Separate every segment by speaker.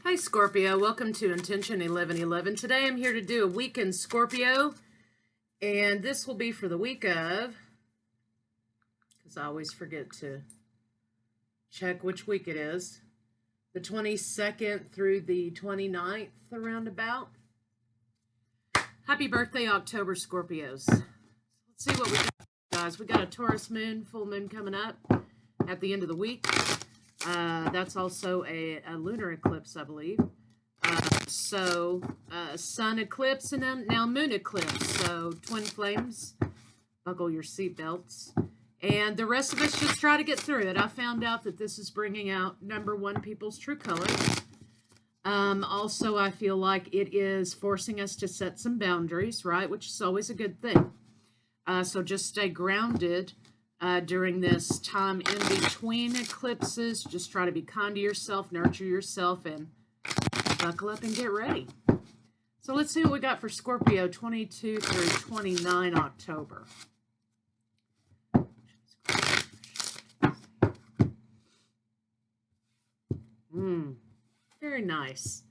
Speaker 1: Hi Scorpio, welcome to Intention 1111. Today I'm here to do a week in Scorpio, and this will be for the week of, because I always forget to check which week it is, the 22nd through the 29th, around about. Happy birthday, October Scorpios. Let's see what we got, guys. We got a Taurus moon, full moon coming up at the end of the week. That's also a lunar eclipse, I believe. Sun eclipse and now moon eclipse. So, twin flames, buckle your seatbelts. And the rest of us just try to get through it. I found out that this is bringing out number one, people's true colors. Also, I feel like it is forcing us to set some boundaries, right? Which is always a good thing. So just stay grounded during this time in between eclipses. Just try to be kind to yourself, nurture yourself, and buckle up and get ready. So let's see what we got for Scorpio 22 through 29 October. Very nice.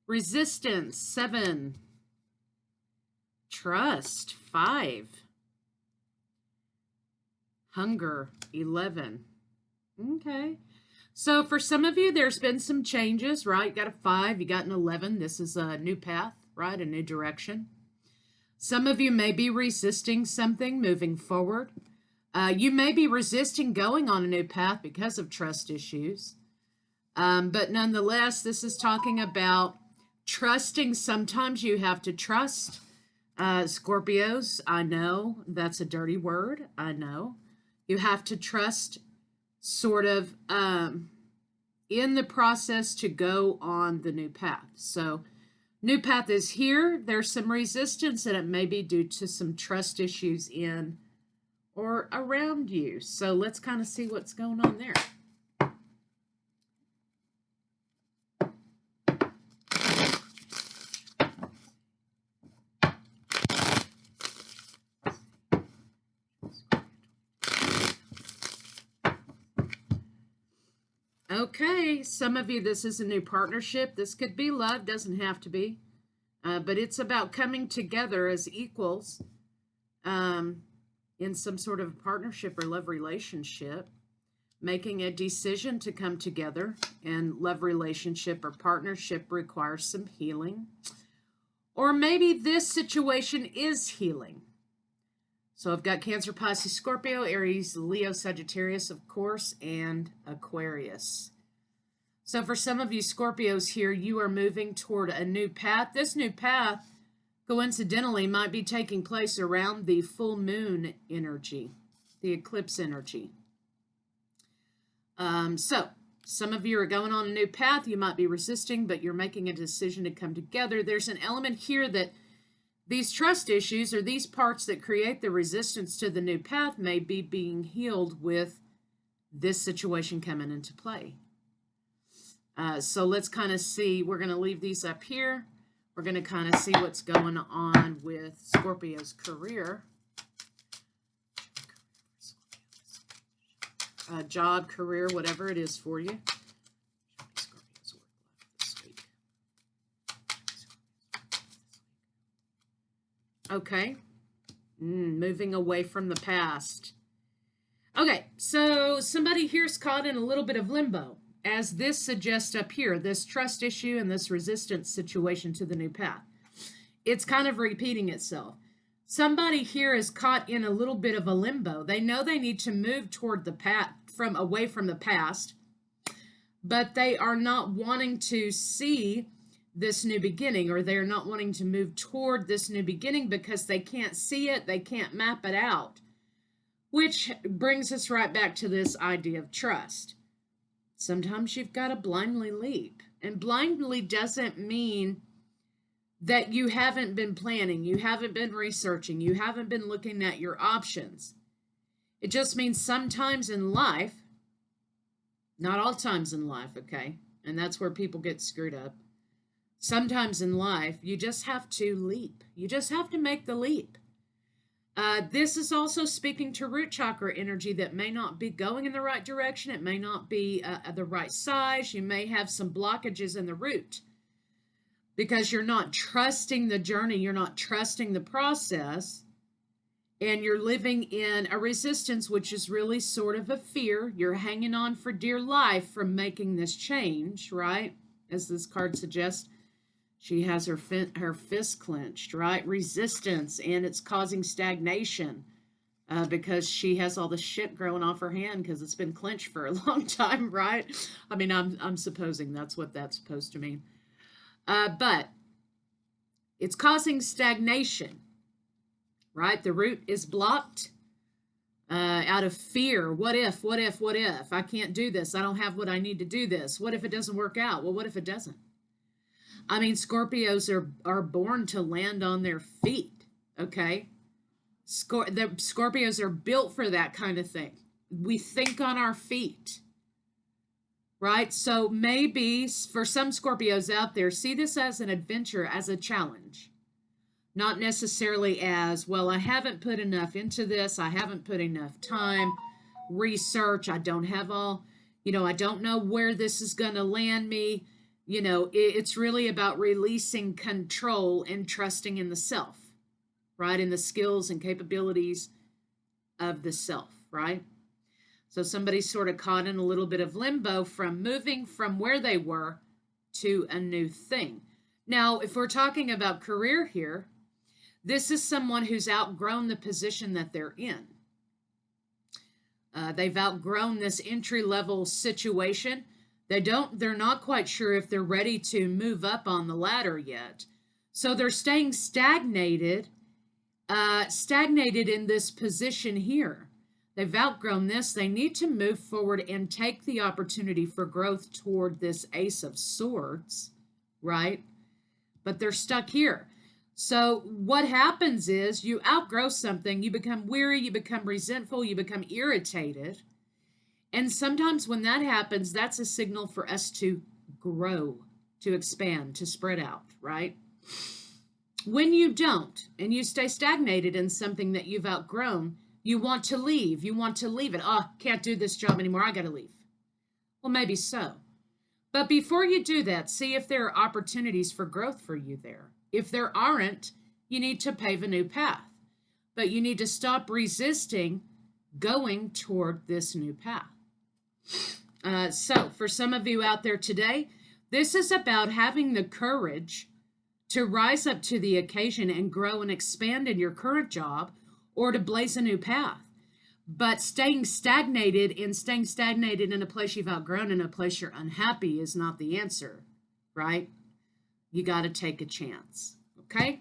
Speaker 1: Resistance, 7. Trust, 5. Hunger, 11. Okay. So for some of you, there's been some changes, right? You got a 5, you got an 11. This is a new path, right? A new direction. Some of you may be resisting something moving forward. You may be resisting going on a new path because of trust issues. But nonetheless, this is talking about trusting. Sometimes you have to trust. Scorpios, I know that's a dirty word. I know. You have to trust sort of in the process to go on the new path. So new path is here. There's some resistance, and it may be due to some trust issues in or around you. So let's kind of see what's going on there. Okay, some of you, this is a new partnership. This could be love, doesn't have to be. But it's about coming together as equals in some sort of partnership or love relationship, making a decision to come together. And love relationship or partnership requires some healing. Or maybe this situation is healing. So I've got Cancer, Pisces, Scorpio, Aries, Leo, Sagittarius, of course, and Aquarius. So for some of you Scorpios here, you are moving toward a new path. This new path, coincidentally, might be taking place around the full moon energy, the eclipse energy. So some of you are going on a new path. You might be resisting, but you're making a decision to come together. There's an element here that these trust issues or these parts that create the resistance to the new path may be being healed with this situation coming into play. So let's kind of see. We're going to leave these up here. We're going to kind of see what's going on with Scorpio's career. Job, career, whatever it is for you. Okay. Moving away from the past. Okay, so somebody here's caught in a little bit of limbo, as this suggests up here, this trust issue and this resistance situation to the new path. It's kind of repeating itself. Somebody here is caught in a little bit of a limbo. They know they need to move toward the path, away from the past, but they are not wanting to see this new beginning, or they're not wanting to move toward this new beginning because they can't see it, they can't map it out, which brings us right back to this idea of trust. Sometimes you've got to blindly leap, and blindly doesn't mean that you haven't been planning, you haven't been researching, you haven't been looking at your options. It just means sometimes in life, not all times in life, okay, and that's where people get screwed up. Sometimes in life, you just have to leap. You just have to make the leap. This is also speaking to root chakra energy that may not be going in the right direction. It may not be the right size. You may have some blockages in the root because you're not trusting the journey. You're not trusting the process. And you're living in a resistance, which is really sort of a fear. You're hanging on for dear life from making this change, right? As this card suggests. She has her fist clenched, right? Resistance, and it's causing stagnation because she has all the shit growing off her hand because it's been clenched for a long time, right? I mean, I'm supposing that's what that's supposed to mean. But it's causing stagnation, right? The root is blocked out of fear. What if? I can't do this. I don't have what I need to do this. What if it doesn't work out? Well, what if it doesn't? I mean, Scorpios are born to land on their feet, okay? The Scorpios are built for that kind of thing. We think on our feet, right? So maybe for some Scorpios out there, see this as an adventure, as a challenge. Not necessarily as, well, I haven't put enough into this. I haven't put enough time, research. I don't have all, I don't know where this is going to land me. It's really about releasing control and trusting in the self, right? In the skills and capabilities of the self, right? So somebody's sort of caught in a little bit of limbo from moving from where they were to a new thing. Now, if we're talking about career here, this is someone who's outgrown the position that they're in. They've outgrown this entry-level situation. They're not quite sure if they're ready to move up on the ladder yet. So they're staying stagnated in this position here. They've outgrown this. They need to move forward and take the opportunity for growth toward this Ace of Swords, right? But they're stuck here. So what happens is you outgrow something, you become weary, you become resentful, you become irritated. And sometimes when that happens, that's a signal for us to grow, to expand, to spread out, right? When you don't, and you stay stagnated in something that you've outgrown, you want to leave. You want to leave it. Oh, can't do this job anymore. I got to leave. Well, maybe so. But before you do that, see if there are opportunities for growth for you there. If there aren't, you need to pave a new path. But you need to stop resisting going toward this new path. So for some of you out there today, this is about having the courage to rise up to the occasion and grow and expand in your current job or to blaze a new path. But staying stagnated in a place you've outgrown, in a place you're unhappy is not the answer, right? You got to take a chance, okay?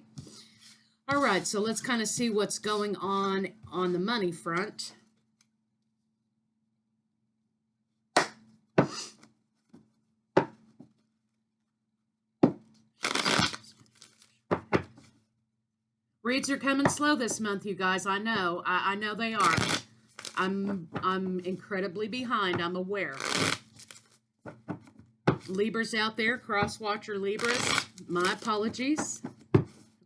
Speaker 1: All right, so let's kind of see what's going on the money front. Reads are coming slow this month, you guys. I know. I know they are. I'm incredibly behind. I'm aware. Libras out there, cross-watcher Libras, my apologies.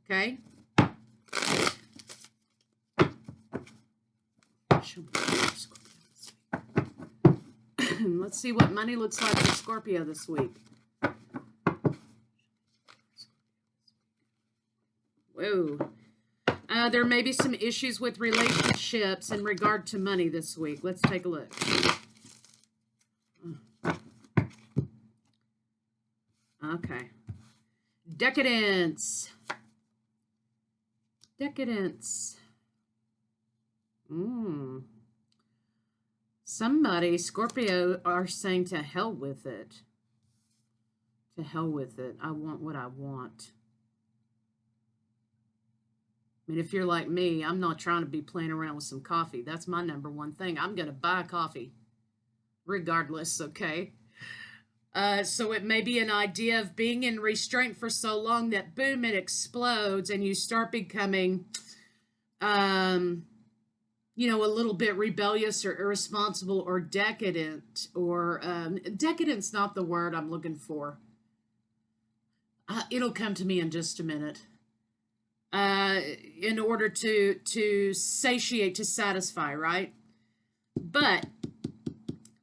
Speaker 1: Okay. Let's see what money looks like for Scorpio this week. Whoa. There may be some issues with relationships in regard to money this week. Let's take a look. Okay. Decadence. Somebody, Scorpio, are saying to hell with it. To hell with it. I want what I want. I mean, if you're like me, I'm not trying to be playing around with some coffee. That's my number one thing. I'm going to buy coffee regardless, okay? So it may be an idea of being in restraint for so long that, boom, it explodes and you start becoming, a little bit rebellious or irresponsible or decadent. Or decadent's not the word I'm looking for. It'll come to me in just a minute. uh, in order to satiate, to satisfy, right? But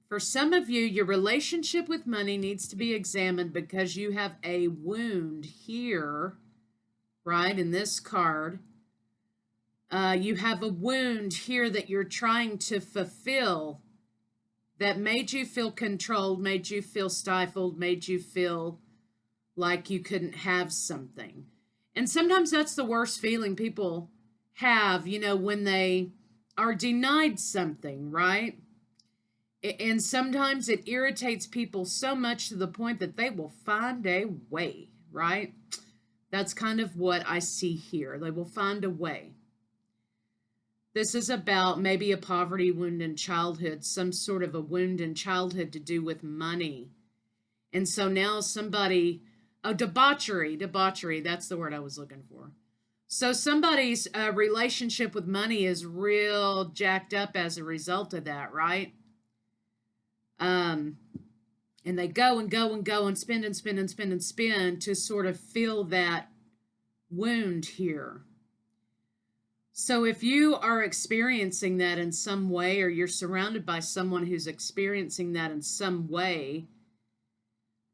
Speaker 1: for some of you, your relationship with money needs to be examined because you have a wound here, right? In this card, you have a wound here that you're trying to fulfill that made you feel controlled, made you feel stifled, made you feel like you couldn't have something. And sometimes that's the worst feeling people have, you know, when they are denied something, right? And sometimes it irritates people so much to the point that they will find a way, right? That's kind of what I see here. They will find a way. This is about maybe a poverty wound in childhood, some sort of a wound in childhood to do with money. And so now somebody, debauchery, that's the word I was looking for. So somebody's relationship with money is real jacked up as a result of that, right? And they go and go and go and spend and spend and spend and spend to sort of fill that wound here. So if you are experiencing that in some way, or you're surrounded by someone who's experiencing that in some way,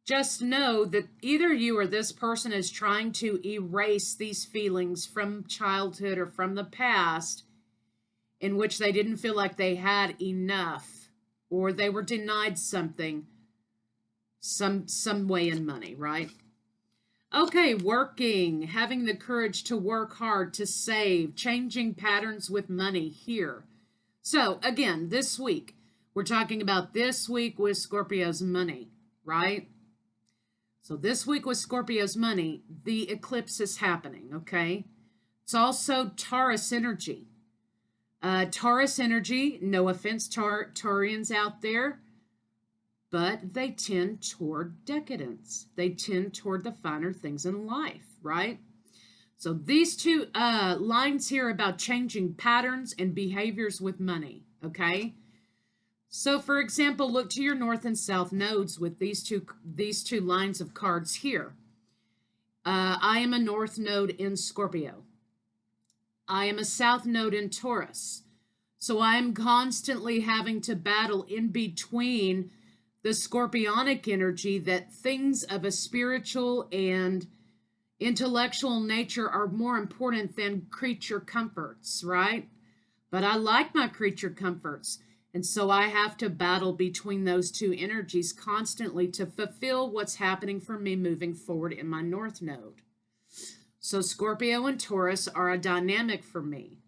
Speaker 1: just know that either you or this person is trying to erase these feelings from childhood or from the past in which they didn't feel like they had enough, or they were denied something, some way in money, right? Okay, working, having the courage to work hard, to save, changing patterns with money here. So again, this week, we're talking about this week with Scorpio's money, right? So this week with Scorpio's money, the eclipse is happening, okay? It's also Taurus energy. Taurus energy, no offense, Taurians out there, but they tend toward decadence. They tend toward the finer things in life, right? So these two lines here about changing patterns and behaviors with money, okay? So for example, look to your north and south nodes with these two lines of cards here. I am a north node in Scorpio. I am a south node in Taurus. So I'm constantly having to battle in between the scorpionic energy that things of a spiritual and intellectual nature are more important than creature comforts, right? But I like my creature comforts. And so I have to battle between those two energies constantly to fulfill what's happening for me moving forward in my north node. So Scorpio and Taurus are a dynamic for me.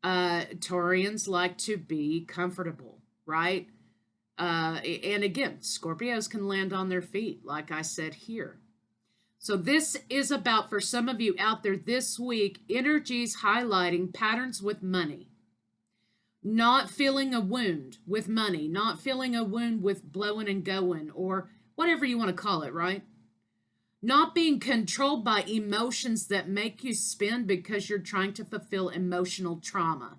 Speaker 1: Taurians like to be comfortable, right? And again, Scorpios can land on their feet, like I said here. So this is about, for some of you out there this week, energies highlighting patterns with money. Not feeling a wound with money, not feeling a wound with blowing and going, or whatever you want to call it, right? Not being controlled by emotions that make you spend because you're trying to fulfill emotional trauma.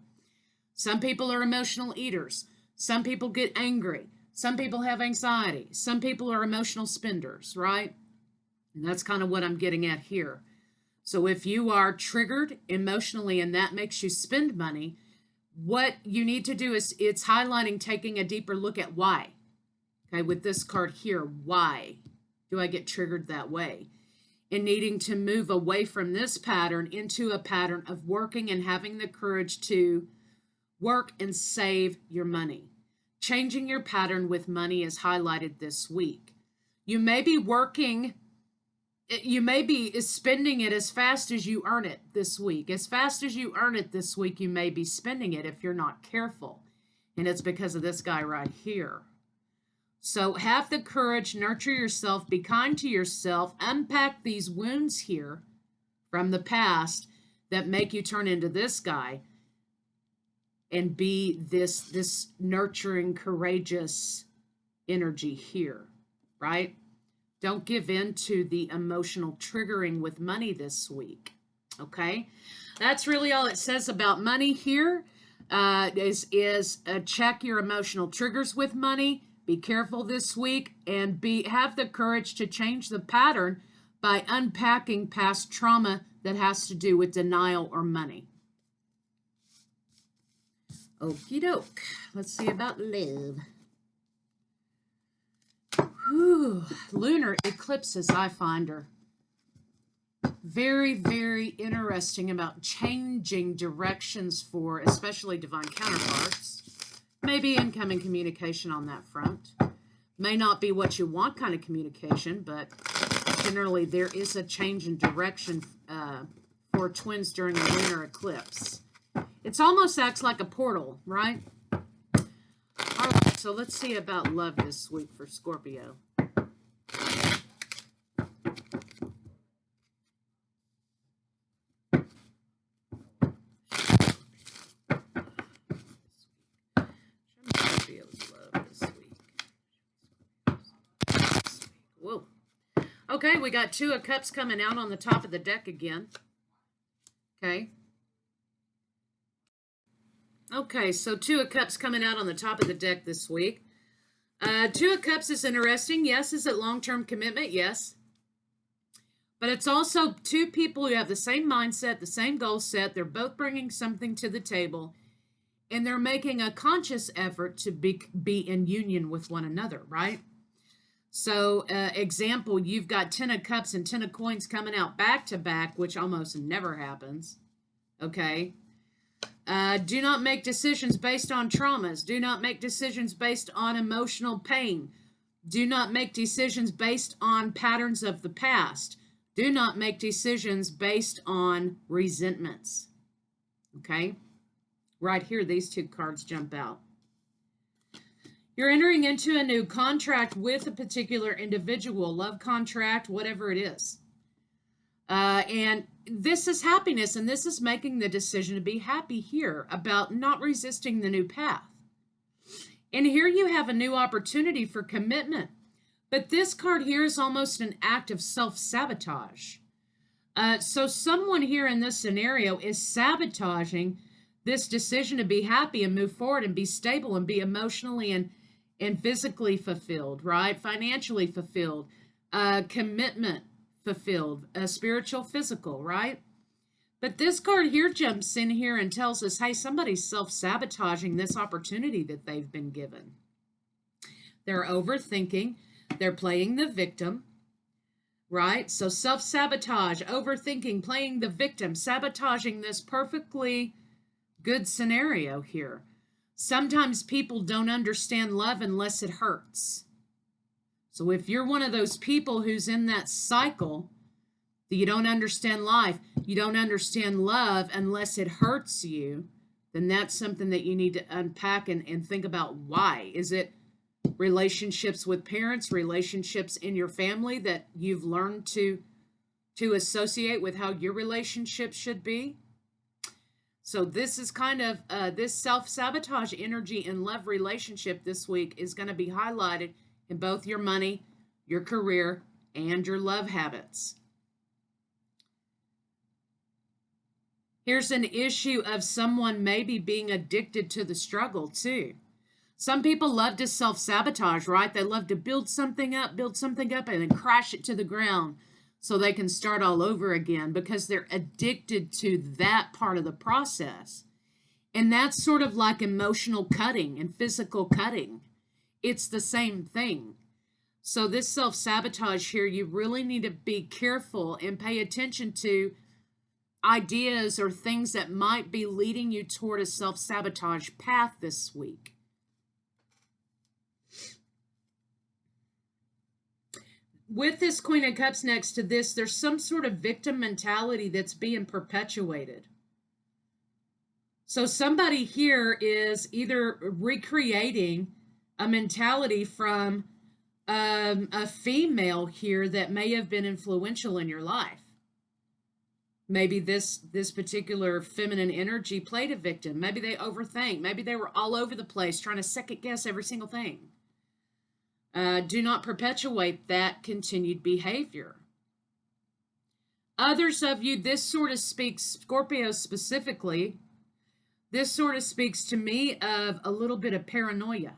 Speaker 1: Some people are emotional eaters. Some people get angry. Some people have anxiety. Some people are emotional spenders, right? And that's kind of what I'm getting at here. So if you are triggered emotionally and that makes you spend money, what you need to do is, it's highlighting taking a deeper look at why. Okay, with this card here, why do I get triggered that way? And needing to move away from this pattern into a pattern of working and having the courage to work and save your money. Changing your pattern with money is highlighted this week. You may be working, you may be spending it as fast as you earn it this week. As fast as you earn it this week, you may be spending it if you're not careful. And it's because of this guy right here. So have the courage, nurture yourself, be kind to yourself, unpack these wounds here from the past that make you turn into this guy and be this nurturing, courageous energy here, right? Don't give in to the emotional triggering with money this week, okay? That's really all it says about money here. Is check your emotional triggers with money. Be careful this week and have the courage to change the pattern by unpacking past trauma that has to do with denial or money. Okie doke. Let's see about love. Whew. Lunar eclipses, I find, are very, very interesting about changing directions for especially divine counterparts. Maybe incoming communication on that front. May not be what you want kind of communication, but generally there is a change in direction for twins during a lunar eclipse. It almost acts like a portal, right? All right, so let's see about love this week for Scorpio. Whoa. Okay, we got Two of Cups coming out on the top of the deck again. Okay. Okay, so Two of Cups coming out on the top of the deck this week. Two of Cups is interesting. Yes. Is it long-term commitment? Yes. But it's also two people who have the same mindset, the same goal set. They're both bringing something to the table, and they're making a conscious effort to be in union with one another, right? So, example, you've got 10 of Cups and 10 of Coins coming out back to back, which almost never happens. Okay. Do not make decisions based on traumas. Do not make decisions based on emotional pain. Do not make decisions based on patterns of the past. Do not make decisions based on resentments. Okay? Right here, these two cards jump out. You're entering into a new contract with a particular individual, love contract, whatever it is. And this is happiness, and this is making the decision to be happy here about not resisting the new path. And here you have a new opportunity for commitment. But this card here is almost an act of self-sabotage. So someone here in this scenario is sabotaging this decision to be happy and move forward and be stable and be emotionally and physically fulfilled, right? Financially fulfilled, commitment fulfilled, spiritual, physical, right? But this card here jumps in here and tells us, hey, somebody's self-sabotaging this opportunity that they've been given. They're overthinking. They're playing the victim, right? So self-sabotage, overthinking, playing the victim, sabotaging this perfectly good scenario here. Sometimes people don't understand love unless it hurts. So if you're one of those people who's in that cycle, that you don't understand life, you don't understand love unless it hurts you, then that's something that you need to unpack and think about why. Is it relationships with parents, relationships in your family that you've learned to associate with how your relationship should be? So this is kind of, this self-sabotage energy in love relationship this week is going to be highlighted in both your money, your career, and your love habits. Here's an issue of someone maybe being addicted to the struggle too. Some people love to self-sabotage, right? They love to build something up, and then crash it to the ground so they can start all over again because they're addicted to that part of the process. And that's sort of like emotional cutting and physical cutting. It's the same thing. So this self-sabotage here, you really need to be careful and pay attention to ideas or things that might be leading you toward a self-sabotage path this week. With this Queen of Cups next to this, there's some sort of victim mentality that's being perpetuated. So somebody here is either recreating a mentality from a female here that may have been influential in your life. Maybe this particular feminine energy played a victim. Maybe they overthink. Maybe they were all over the place trying to second guess every single thing. Do not perpetuate that continued behavior. Others of you, this sort of speaks, Scorpio specifically, this sort of speaks to me of a little bit of paranoia.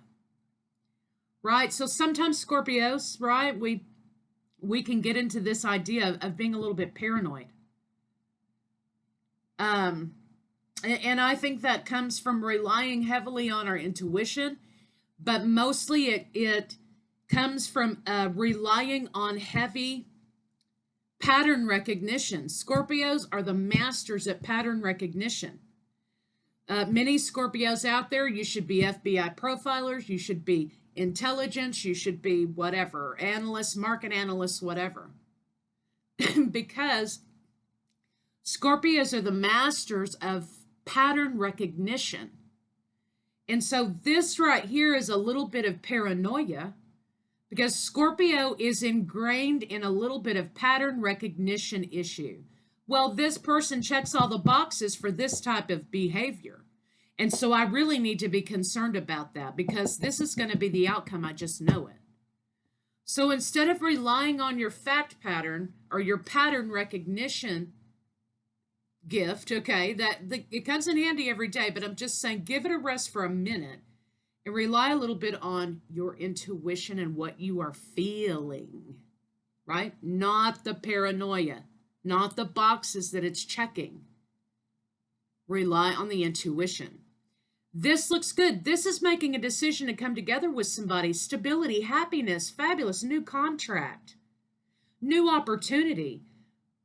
Speaker 1: Right? So sometimes Scorpios, right, we can get into this idea of being a little bit paranoid. And I think that comes from relying heavily on our intuition, but mostly it comes from relying on heavy pattern recognition. Scorpios are the masters at pattern recognition. Many Scorpios out there, you should be FBI profilers, you should be intelligence, you should be whatever, analysts, market analysts, whatever. Because Scorpios are the masters of pattern recognition. And so this right here is a little bit of paranoia, because Scorpio is ingrained in a little bit of pattern recognition issue. Well, this person checks all the boxes for this type of behavior. And so I really need to be concerned about that, because this is going to be the outcome. I just know it. So instead of relying on your fact pattern or your pattern recognition gift, okay, it comes in handy every day, but I'm just saying give it a rest for a minute and rely a little bit on your intuition and what you are feeling, right? Not the paranoia, not the boxes that it's checking. Rely on the intuition. This looks good. This is making a decision to come together with somebody. Stability, happiness, fabulous, new contract, new opportunity.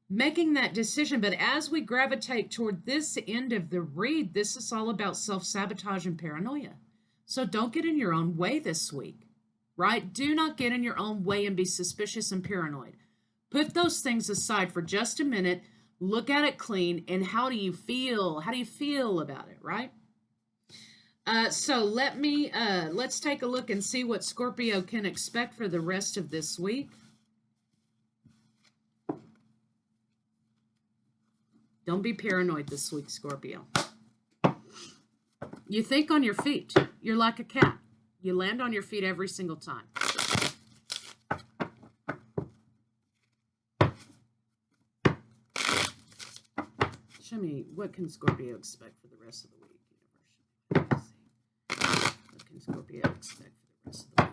Speaker 1: Making that decision. But as we gravitate toward this end of the read, this is all about self-sabotage and paranoia. So don't get in your own way this week, right? Do not get in your own way and be suspicious and paranoid. Put those things aside for just a minute. Look at it clean. And how do you feel? How do you feel about it, right? So let's take a look and see what Scorpio can expect for the rest of this week. Don't be paranoid this week, Scorpio. You think on your feet. You're like a cat. You land on your feet every single time. Show me, what can Scorpio expect for the rest of the week? What can Scorpio expect for the rest of the week?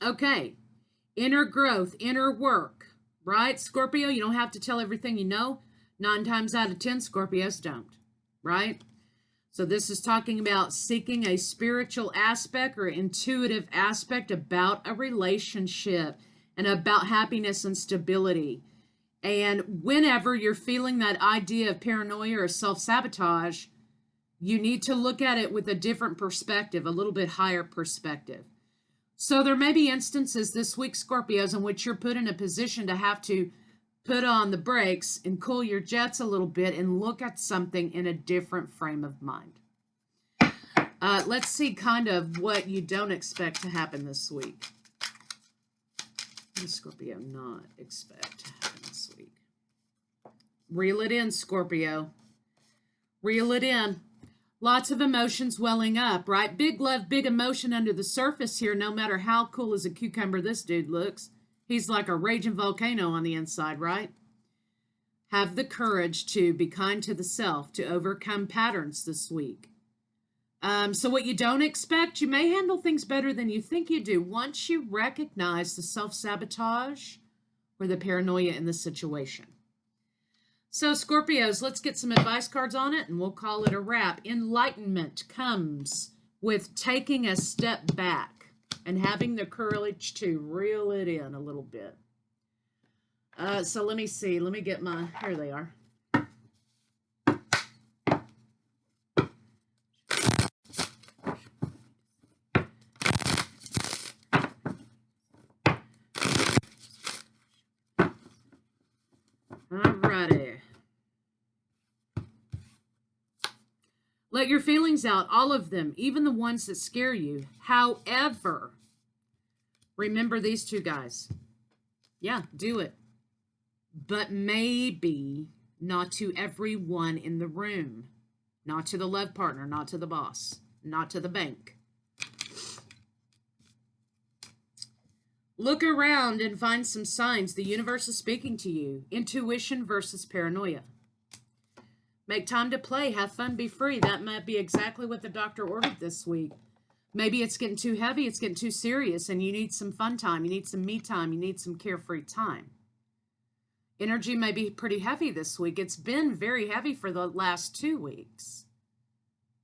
Speaker 1: Okay, inner growth, inner work, right? Scorpio, you don't have to tell everything you know. 9 times out of 10, Scorpios don't, right? So this is talking about seeking a spiritual aspect or intuitive aspect about a relationship and about happiness and stability. And whenever you're feeling that idea of paranoia or self-sabotage, you need to look at it with a different perspective, a little bit higher perspective. So there may be instances this week, Scorpios, in which you're put in a position to have to put on the brakes and cool your jets a little bit and look at something in a different frame of mind. Let's see kind of what you don't expect to happen this week. What does Scorpio not expect to happen this week? Reel it in, Scorpio. Reel it in. Lots of emotions welling up, right? Big love, big emotion under the surface here, no matter how cool as a cucumber this dude looks. He's like a raging volcano on the inside, right? Have the courage to be kind to the self, to overcome patterns this week. So what you don't expect, you may handle things better than you think you do once you recognize the self-sabotage or the paranoia in the situation. So Scorpios, let's get some advice cards on it and we'll call it a wrap. Enlightenment comes with taking a step back and having the courage to reel it in a little bit. So let me see. Let me get my, here they are. Alrighty. Let your feelings out, all of them, even the ones that scare you. However, remember these two guys. Yeah, do it. But maybe not to everyone in the room. Not to the love partner, not to the boss, not to the bank. Look around and find some signs the universe is speaking to you. Intuition versus paranoia. Make time to play, have fun, be free. That might be exactly what the doctor ordered this week. Maybe it's getting too heavy, it's getting too serious, and you need some fun time, you need some me time, you need some carefree time. Energy may be pretty heavy this week. It's been very heavy for the last 2 weeks.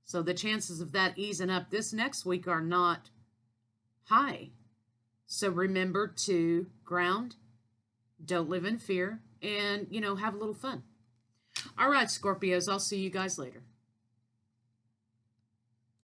Speaker 1: So the chances of that easing up this next week are not high. So remember to ground, don't live in fear, and, have a little fun. All right, Scorpios, I'll see you guys later.